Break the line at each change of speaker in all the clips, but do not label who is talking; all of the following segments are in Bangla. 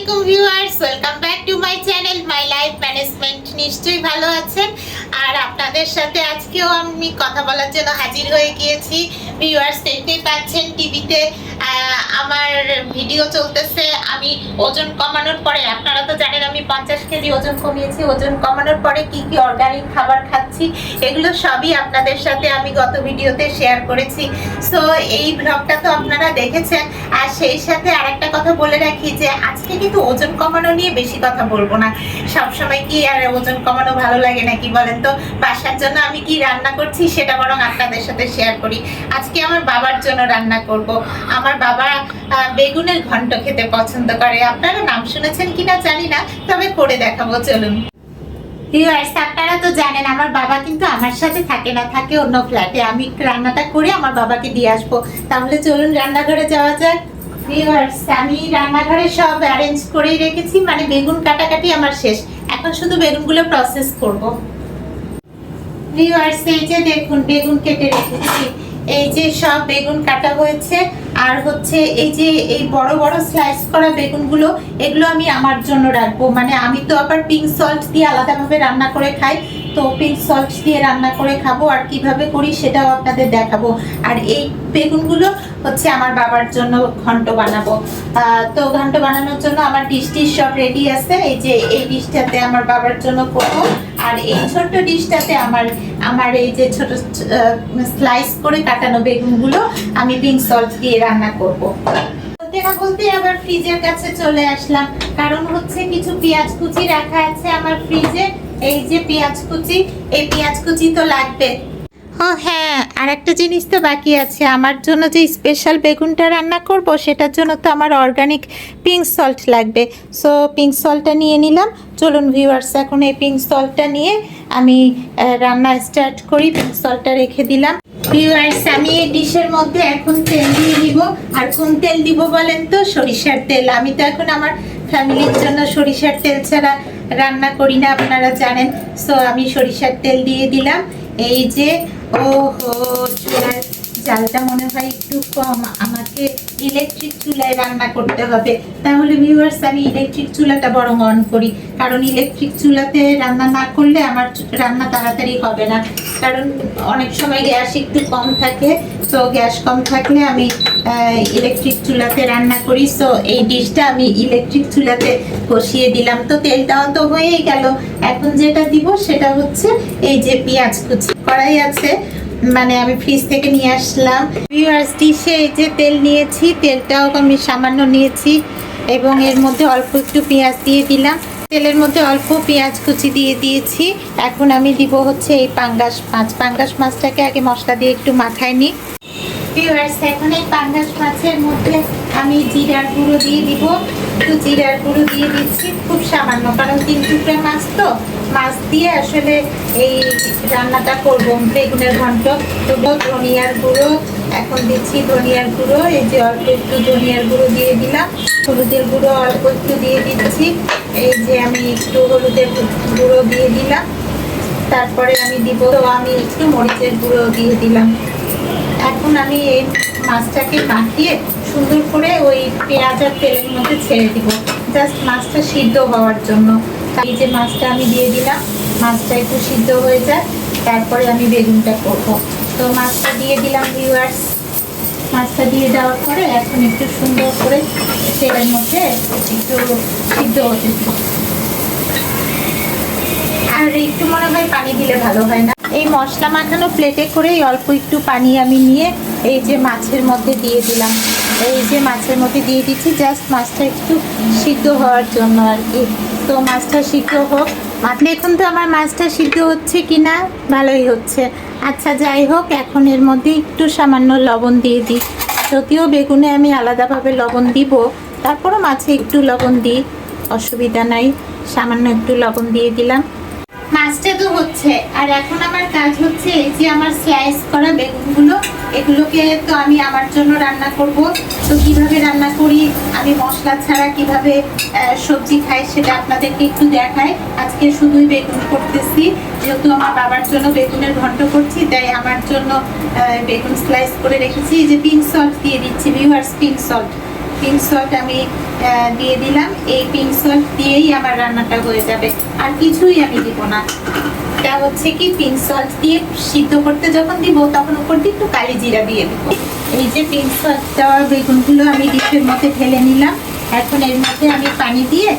আসসালামাইকুম viewers, welcome back to my channel my life management. নিশ্চয়ই ভালো আছেন। আর আপনাদের সাথে আজকেও আমি কথা বলার জন্য হাজির হয়ে গিয়েছি। ভিউয়ার্স, দেখতেই পাচ্ছেন টিভিতে আমার ভিডিও চলতেছে। আমি ওজন কমানোর পরে, আপনারা তো জানেন আমি 50 কেজি ওজন কমিয়েছি। ওজন কমানোর পরে কি কি অর্গানিক খাবার খাচ্ছি এগুলো সবই আপনাদের সাথে আমি গত ভিডিওতে শেয়ার করেছি। সো এই ব্লগটা তো আপনারা দেখেছেন। আর সেই সাথে আরেকটা কথা বলে রাখি যে আজকে কিন্তু ওজন কমানো নিয়ে বেশি কথা বলবো না। সবসময় কি আর ওজন কমানো ভালো লাগে নাকি বলেন তো? বাসার জন্য আমি কি রান্না করছি সেটা বরং আপনাদের সাথে শেয়ার করি। আজকে আমার বাবার জন্য রান্না করব। আমার বাবা বেগুনের ঘন্ট খেতে পছন্দ করে। আপনারা নাম শুনেছেন কিনা জানি না, তবে করে দেখাবো, চলুন। ভিউয়ার্স, আপনারা তো জানেন আমার বাবা কিন্তু আমার সাথে থাকে না, থাকে অন্য ফ্ল্যাটে। আমি রান্নাটা করে আমার বাবাকে দিয়ে আসবো। তাহলে চলুন রান্নাঘরে যাওয়া যাক। ভিউয়ার্স, আমি রান্নাঘরে সব অ্যারেঞ্জ করেই রেখেছি, মানে বেগুন কাটাকাটি আমার শেষ। এখন শুধু বেগুনগুলো প্রসেস করব। ভিউয়ার্স, এই যে দেখুন বেগুন কেটে রেখেছি। এই যে সব বেগুন কাটা হয়েছে। আর হচ্ছে এই যে এই বড় বড় স্লাইস করা বেগুনগুলো, এগুলো আমি আমার জন্য রাখবো। মানে আমি তো আবার পিঙ্ক সল্ট দিয়ে আলাদাভাবে রান্না করে খাই, তো পিঙ্ক সল্ট দিয়ে রান্না করে খাবো। আর কিভাবে করি সেটাও আপনাদের দেখাবো। আর এই বেগুনগুলো হচ্ছে আমার বাবার জন্য ঘন্ট বানাবো। তো ঘন্ট বানানোর জন্য আমার ডিশ সব রেডি আছে। এই যে এই ডিশটাতে আমার বাবার জন্য করবো। আর এই ছোট্ট ডিশটাতে আমার এই যে ছোট স্লাইস করে কাটানো বেগুনগুলো আমি পিঙ্ক সল্ট দিয়ে রান্না করব। বলতে না বলতে আবার ফ্রিজের কাছে চলে আসলাম, কারণ হচ্ছে কিছু পেঁয়াজ কুচি রাখা আছে আমার ফ্রিজে। এই যে পেঁয়াজ কুচি, এই পেঁয়াজ কুচি তো লাগবে। ও হ্যাঁ, আর একটা জিনিস তো বাকি আছে। আমার জন্য যে স্পেশাল বেগুনটা রান্না করব সেটার জন্য তো আমার অর্গানিক পিঙ্ক সল্ট লাগবে। সো পিঙ্ক সল্টটা নিয়ে নিলাম। চলুন ভিউয়ার্স, এখন এই পিঙ্ক সল্টটা নিয়ে আমি রান্না স্টার্ট করি। পিঙ্ক সল্টটা রেখে দিলাম। ভিউয়ার্স, আমি এই ডিশের মধ্যে এখন তেল দিয়ে দিব। আর কোন তেল দিব বলেন তো? সরিষার তেল। আমি তো এখন আমার ফ্যামিলির জন্য সরিষার তেল ছাড়া রান্না করি না, আপনারা জানেন। সো আমি সরিষার তেল দিয়ে দিলাম। এই যে ওহো, চুলার জালটা মনে হয় একটু কম। আমাকে ইলেকট্রিক চুলায় রান্না করতে হবে। তাহলে ভিউয়ার্স, আমি ইলেকট্রিক চুলাটা বরং অন করি, কারণ ইলেকট্রিক চুলাতে রান্না না করলে আমার রান্না তাড়াতাড়ি হবে না। কারণ অনেক সময় গ্যাস একটু কম থাকে, তো গ্যাস কম থাকলে আমি ইলেকট্রিক চুলাতে রান্না করি। সো এই ডিশটা আমি ইলেকট্রিক চুলাতে বসিয়ে দিলাম। তো তেলটাও তো হয়েই গেল। এখন যেটা দিব সেটা হচ্ছে এই যে পেঁয়াজ কুচি। কড়াই আছে, মানে আমি ফ্রিজ থেকে নিয়ে আসলাম। ভিউয়ার্স, ডিশে এই যে তেল নিয়েছি, তেলটাও আমি সামান্য নিয়েছি এবং এর মধ্যে অল্প একটু পেঁয়াজ দিয়ে দিলাম। তেলের মধ্যে অল্প পেঁয়াজ কুচি দিয়ে দিয়েছি। এখন আমি দিব হচ্ছে এই পাঙ্গাস মাছ। পাঙ্গাস মাছটাকে আগে মশলা দিয়ে একটু মাখায় নিই। ভিউয়ার্স, এখন এই পাঙ্গাস মাছের মধ্যে আমি জিরার গুঁড়ো দিয়ে দিব। একটু জিরার গুঁড়ো দিয়ে দিচ্ছি, খুব সামান্য, কারণ 3 টুকরা মাছ তো। মাছ দিয়ে আসলে এই রান্নাটা করবো, বেগুনের ঘন্ট। তো ধনিয়ার গুঁড়ো এখন দিচ্ছি, ধনিয়ার গুঁড়ো। এই যে অল্প একটু ধনিয়ার গুঁড়ো দিয়ে দিলাম। হলুদের গুঁড়ো অল্প একটু দিয়ে দিচ্ছি। এই যে আমি একটু হলুদের গুঁড়ো দিয়ে দিলাম। তারপরে আমি দিব, তো আমি একটু মরিচের গুঁড়ো দিয়ে দিলাম। এখন আমি এই মাছটাকে মাখিয়ে সুন্দর করে ওই পেঁয়াজ আর তেলের মধ্যে ছেড়ে দিব, জাস্ট মাছটা সিদ্ধ হওয়ার জন্য। এই যে মাছটা আমি দিয়ে দিলাম। মাছটা একটু সিদ্ধ হয়ে যায়, তারপরে আমি বেগুনটা করব। তো মাছটা দিয়ে দিলাম ভিউয়ার্স। মাছটা দিয়ে দেওয়ার পরে এখন একটু সুন্দর করে তেলের মধ্যে একটু সিদ্ধ হতে দিই। আর একটু মনে হয় পানি দিলে ভালো হয় না। এই মশলা মাখানো প্লেটে করে অল্প একটু পানি আমি নিয়ে এই যে মাছের মধ্যে দিয়ে দিলাম। এই যে মাছের মধ্যে দিয়ে দিচ্ছি, জাস্ট মাছটা একটু সিদ্ধ হওয়ার জন্য আর কি। তো মাছটা সিদ্ধ হোক। দেখুন তো আমার মাছটা সিদ্ধ হচ্ছে কিনা, ভালোই হচ্ছে। আচ্ছা, যাই হোক, এখন এর মধ্যে একটু সামান্য লবণ দিয়ে দিই। যদিও বেগুনে আমি আলাদাভাবে লবণ দিব, তারপরও মাছে একটু লবণ দিই, অসুবিধা নাই। সামান্য একটু লবণ দিয়ে দিলাম। মাছটা তো হচ্ছে। আর এখন আমার কাজ হচ্ছে এই যে আমার স্লাইস করা বেগুনগুলো, এগুলোকে তো আমি আমার জন্য রান্না করব। তো কিভাবে রান্না করি, আমি মশলা ছাড়া কিভাবে সবজি খাই সেটা আপনাদেরকে একটু দেখাই। আজকে শুধুই বেগুন করতেছি, যেহেতু আমার বাবার জন্য বেগুনের ঘন্ট করছি, তাই আমার জন্য বেগুন স্লাইস করে রেখেছি। এই যে পিঙ্ক সল্ট দিয়ে দিচ্ছি viewers, pink salt. Pink salt আমি দিয়ে দিলাম। এই পিঙ্ক সল্ট দিয়েই আমার রান্নাটা হয়ে যাবে, আর কিছুই আমি দিব না। এটা হচ্ছে কি পিঙ্ক সল্ট দিয়ে সিদ্ধ করতে যখন দিব তখন উপর দিয়ে একটু কালি জিরা দিয়ে দিব। এই যে পিঙ্ক সল্ট দেওয়া বেগুনগুলো আমি ডিশের মধ্যে ঢেলে নিলাম। এখন এর মধ্যে আমি পানি দিয়ে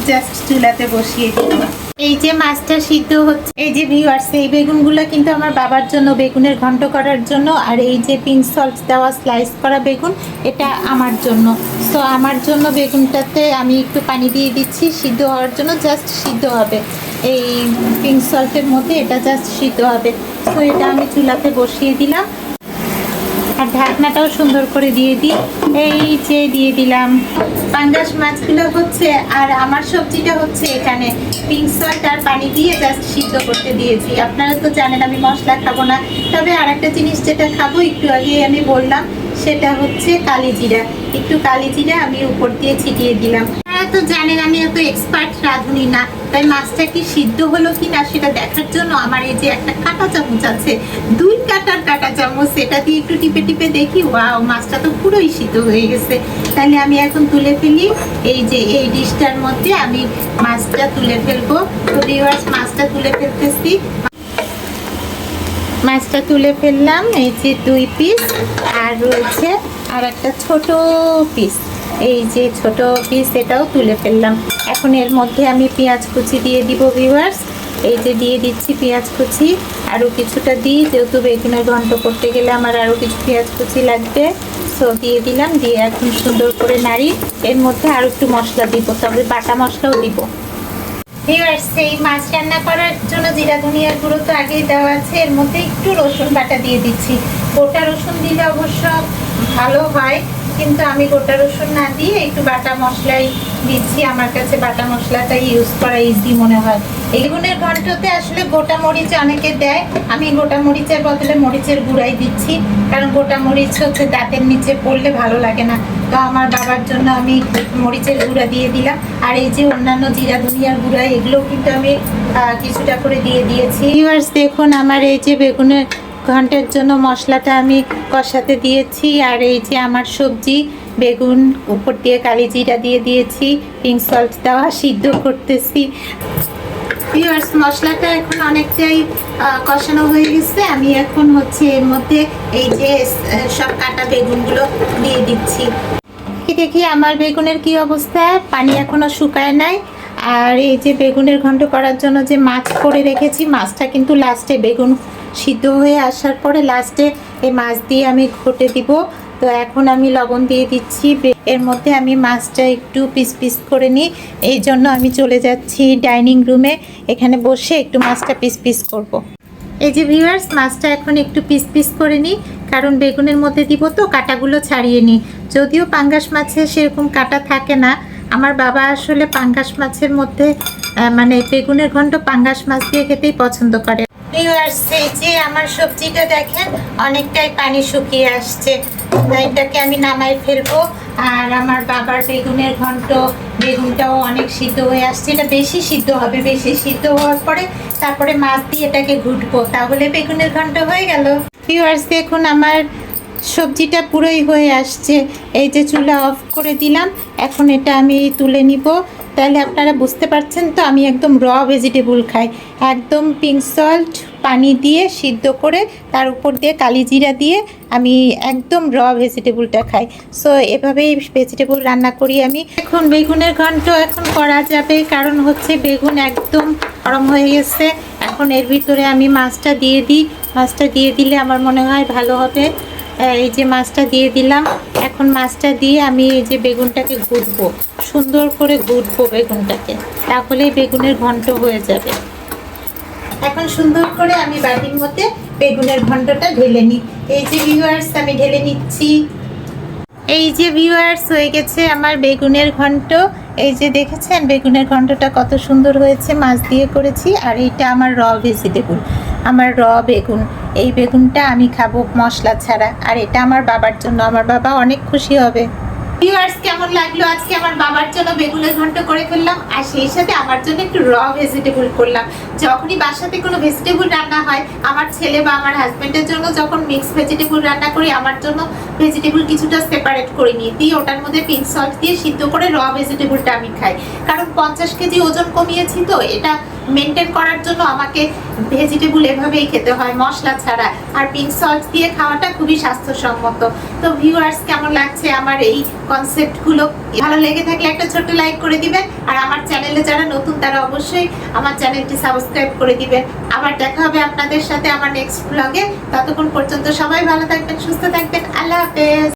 জাস্ট চুলাতে বসিয়ে দিব। এই যে মাছটা সিদ্ধ হচ্ছে, এই যে ভিউয়ার্স, এই বেগুনগুলো কিন্তু আমার বাবার জন্য বেগুনের ঘন্ট করার জন্য, আর এই যে পিঙ্ক সল্ট দেওয়া স্লাইস করা বেগুন এটা আমার জন্য। সো আমার জন্য বেগুনটাতে আমি একটু পানি দিয়ে দিচ্ছি সিদ্ধ হওয়ার জন্য, জাস্ট সিদ্ধ হবে এই পিঙ্ক সল্টের মধ্যে, এটা জাস্ট সিদ্ধ হবে। সো এটা আমি চুলাতে বসিয়ে দিলাম, আর ঢাকনাটাও সুন্দর করে দিয়ে দিই। এই যে দিয়ে দিলাম পাঙ্গাস মাছগুলো হচ্ছে, আর আমার সবজিটা হচ্ছে এখানে পিঙ্ক সল্ট আর পানি দিয়ে জাস্ট সিদ্ধ করতে দিয়েছি। আপনারা তো জানেন আমি মশলা খাবো না, তবে আর একটা জিনিস যেটা খাবো একটু আগে আমি বললাম, সেটা হচ্ছে কালি জিরা। একটু কালি জিরা আমি উপর দিয়ে ছিটিয়ে দিলাম। আপনারা তো জানেন আমি এত এক্সপার্ট রাঁধুনি না, তাই মাছটা কি সিদ্ধ হলো কি না সেটা দেখার জন্য আমার এই যে একটা কাঁটা চামচ আছে, 2 কাটার কাঁটা চামচ, সেটা দিয়ে একটু টিপে টিপে দেখি, ওয়াও মাছটা তো পুরোই সিদ্ধ হয়ে গেছে। তাহলে আমি এখন তুলে ফেলি। এই যে এই ডিশটার মধ্যে আমি মাছটা তুলে ফেলবো। তো ভিউয়ার্স, মাছটা তুলে ফেলতেছি। মাছটা তুলে ফেললাম, এই যে 2 পিস, আর রয়েছে আর একটা ছোট পিস, এই যে ছোট পিস এটাও তুলে ফেললাম। এখন এর মধ্যে আমি পেঁয়াজ কুচি দিয়ে দিব ভিউয়ার্স। এই যে দিয়ে দিচ্ছি পেঁয়াজ কুচি, আরও কিছুটা দিই, যেহেতু বেগুনের ঘন্ট করতে গেলে আমার আরও কিছু পেঁয়াজ কুচি লাগবে। সো দিয়ে দিলাম, দিয়ে এখন সুন্দর করে নাড়ি। এর মধ্যে আরও একটু মশলা দিব, তবে বাটা মশলাও দিব। ভিউয়ার্স, এই মাছ রান্না করার জন্য জিরা ধনিয়ার গুঁড়ো তো আগেই দেওয়া আছে, এর মধ্যে একটু রসুন বাটা দিয়ে দিচ্ছি। গোটা রসুন দিলে অবশ্য ভালো হয়, কিন্তু আমি গোটা রসুন না দিয়ে একটু বাটা মশলাই দিচ্ছি। আমার কাছে বাটা মশলাটা ইউজ করা ইজি মনে হয়। বেগুনের ঘন্টতে আসলে গোটা মরিচ অনেকে দেয়, আমি গোটা মরিচের বদলে মরিচের গুঁড়াই দিচ্ছি, কারণ গোটা মরিচ হচ্ছে দাঁতের নিচে পড়লে ভালো লাগে না। তো আমার বাবার জন্য আমি মরিচের গুঁড়া দিয়ে দিলাম। আর এই যে অন্যান্য জিরা ধনিয়ার গুঁড়া, এগুলো কিন্তু আমি কিছুটা করে দিয়ে দিয়েছি। ভিউয়ার্স দেখুন, আমার এই যে বেগুনের ঘন্টের জন্য মশলাটা আমি কষাতে দিয়েছি, আর এই যে আমার সবজি বেগুন উপর দিয়ে কালি জিরা দিয়ে দিয়েছি, পিঙ্ক সল্ট দেওয়া সিদ্ধ করতেছি। ভিউয়ার্স, মশলাটা এখন অনেকটাই কষানো হয়ে গেছে। আমি এখন হচ্ছে এর মধ্যে এই যে সব কাটা বেগুনগুলো দিয়ে দিচ্ছি। দেখি আমার বেগুনের কি অবস্থা, পানি এখনো শুকায় নাই। আর এই যে বেগুনের ঘন্ট করার জন্য যে মাছ করে রেখেছি, মাছটা কিন্তু লাস্টে বেগুন সিদ্ধ হয়ে আসার পরে লাস্টে এই মাছ দিয়ে আমি ঘটে দিব। তো এখন আমি লবণ দিয়ে দিচ্ছি। এর মধ্যে আমি মাছটা একটু পিস পিস করে নিই, এই জন্য আমি চলে যাচ্ছি ডাইনিং রুমে, এখানে বসে একটু মাছটা পিস পিস করব। এই যে ভিউয়ার্স, মাছটা এখন একটু পিস পিস করে নিই, কারণ বেগুনের মধ্যে দিব তো কাঁটাগুলো ছাড়িয়ে নিই। যদিও পাঙ্গাস মাছে সেরকম কাঁটা থাকে না, আমার বাবা আসলে পাঙ্গাস মাছের মধ্যে মানে বেগুনের ঘন্ট পাঙ্গাস মাছ দিয়ে খেতেই পছন্দ করে। ভিউয়ার্স, এই যে আমার সবজিটা দেখেন অনেকটাই পানি শুকিয়ে আসছে, এটাকে আমি নামাই ফেলবো। আর আমার বাবার বেগুনের ঘন্ট, বেগুনটাও অনেক সিদ্ধ হয়ে আসছে, এটা বেশি সিদ্ধ হবে। বেশি সিদ্ধ হওয়ার পরে তারপরে মাছ দিয়ে এটাকে ঘুটবো, তাহলে বেগুনের ঘন্ট হয়ে গেল। ভিউয়ার্স দেখুন, আমার সবজিটা পুরোই হয়ে আসছে। এই যে চুলা অফ করে দিলাম, এখন এটা আমি তুলে নিব। তাহলে আপনারা বুঝতে পারছেন তো, আমি একদম র ভেজিটেবল খাই, একদম পিঙ্ক সল্ট পানি দিয়ে সিদ্ধ করে তার উপর দিয়ে কালি জিরা দিয়ে আমি একদম র ভেজিটেবলটা খাই। সো এভাবেই ভেজিটেবল রান্না করি আমি। এখন বেগুনের ঘন্ট এখন করা যাবে, কারণ হচ্ছে বেগুন একদম গরম হয়ে গেছে। এখন এর ভিতরে আমি মাছটা দিয়ে দিই, মাছটা দিয়ে দিলে আমার মনে হয় ভালো হবে। এই যে মাছটা দিয়ে দিলাম, এখন মাছটা দিয়ে আমি এই যে বেগুনটাকে ঘুটবো, সুন্দর করে ঘুটবো বেগুনটাকে, তাহলেই বেগুনের ঘন্ট হয়ে যাবে। এখন সুন্দর করে আমি বাটির মধ্যে বেগুনের ঘন্টটা ঢেলে নিই। এই যে ভিউয়ার্স, আমি ঢেলে নিচ্ছি। এই যে ভিউয়ার্স, হয়ে গেছে আমার বেগুনের ঘন্ট। এই যে দেখেছেন বেগুনের ঘন্টটা কত সুন্দর হয়েছে, মাছ দিয়ে করেছি। আর এইটা আমার র ভেজিটেবল, আমার র বেগুন। এই বেগুনটা আমি খাবো মশলা ছাড়া, আর এটা আমার বাবার জন্য, আমার বাবা অনেক খুশি হবে। ভিউয়ার্স, কেমন লাগলো আজকে আমার বাবার জন্য বেগুনের ঘন্ট করে ফেললাম, আর সেই সাথে আমার জন্য একটু র ভেজিটেবল করলাম। যখনই বাসাতে কোনো ভেজিটেবল রান্না হয়, আমার ছেলে বা আমার হাজবেন্ডের জন্য যখন মিক্স ভেজিটেবল রান্না করি, আমার জন্য ভেজিটেবল কিছুটা সেপারেট করে নিই, দিয়ে ওটার মধ্যে পিঙ্ক সল্ট দিয়ে সিদ্ধ করে র ভেজিটেবলটা আমি খাই। কারণ 50 কেজি ওজন কমিয়েছি, তো এটা মেনটেন করার জন্য আমাকে ভেজিটেবল এভাবেই খেতে হয়, মশলা ছাড়া। আর পিঙ্ক সল্ট দিয়ে খাওয়াটা খুবই স্বাস্থ্যসম্মত। তো ভিউয়ার্স, কেমন লাগছে আমার এই কনসেপ্টগুলো? ভালো লেগে থাকলে একটা ছোট্ট লাইক করে দিবেন, আর আমার চ্যানেলে যারা নতুন তারা অবশ্যই আমার চ্যানেলটি সাবস্ক্রাইব করে দিবেন। আবার দেখা হবে আপনাদের সাথে আমার নেক্সট ব্লগে। ততক্ষণ পর্যন্ত সবাই ভালো থাকবেন, সুস্থ থাকবেন। আল্লাহ হাফেজ।